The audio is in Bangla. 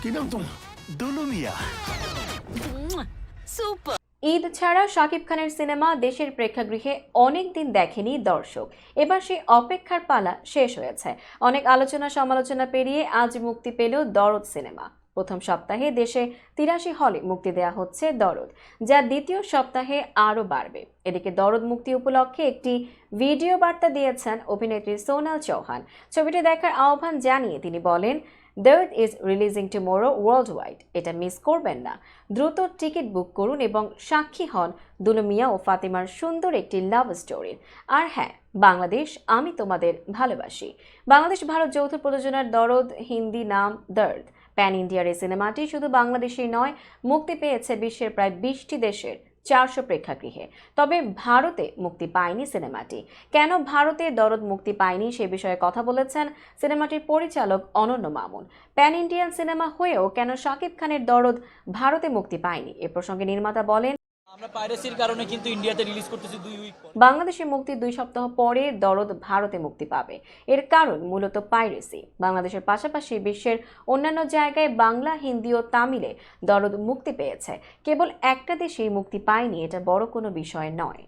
কি নাম তোমার? দুলু মিয়া। সুপার। ঈদ ছাড়া শাকিব খানের সিনেমা দেশের প্রেক্ষাগৃহে অনেক দিন দেখেনি দর্শক। এবার সেই অপেক্ষার পালা শেষ হয়েছে। অনেক আলোচনা সমালোচনা পেরিয়ে আজ মুক্তি পেল দরদ সিনেমা। প্রথম সপ্তাহে দেশে ৮৩ হলে মুক্তি দেয়া হচ্ছে দরদ, যা দ্বিতীয় সপ্তাহে আরও বাড়বে। এদিকে দরদ মুক্তি উপলক্ষে একটি ভিডিও বার্তা দিয়েছেন অভিনেত্রী সোনাল চৌহান। ছবিটি দেখার আহ্বান জানিয়ে তিনি বলেন, দরদ is releasing tomorrow world wide. এটা মিস করবেন না। দ্রুত টিকিট বুক করুন এবং সাক্ষী হন দুলু মিয়া ও ফাতিমার সুন্দর একটি লাভ স্টোরির। আর হ্যাঁ, বাংলাদেশ, আমি তোমাদের ভালোবাসি। বাংলাদেশ ভারত যৌথ প্রযোজনার দরদ, হিন্দি নাম দর্দ। প্যান ইন্ডিয়ার এই সিনেমাটি শুধু বাংলাদেশেই নয়, মুক্তি পেয়েছে বিশ্বের প্রায় ২০টি দেশের ৪০০ প্রেক্ষাগৃহে। তবে ভারতে মুক্তি পায়নি সিনেমাটি। কেন ভারতে দরদ মুক্তি পায়নি সে বিষয়ে কথা বলেছেন সিনেমাটির পরিচালক অনন্য মামুন। প্যান ইন্ডিয়ান সিনেমা হয়েও কেন শাকিব খানের দরদ ভারতে মুক্তি পায়নি এ প্রসঙ্গে নির্মাতা বলেন, আমরা পাইরেসির কারণে কিন্তু ইন্ডিয়াতে রিলিজ করতেছি ২ উইক পর। বাংলাদেশে মুক্তির ২ সপ্তাহ পরে দরদ ভারতে মুক্তি পাবে। এর কারণ মূলত পাইরেসি। বাংলাদেশের পাশাপাশি বিশ্বের অন্যান্য জায়গায় বাংলা, হিন্দি ও তামিলে দরদ মুক্তি পেয়েছে। কেবল একটা দেশেই মুক্তি পায়নি, এটা বড় কোনো বিষয় নয়।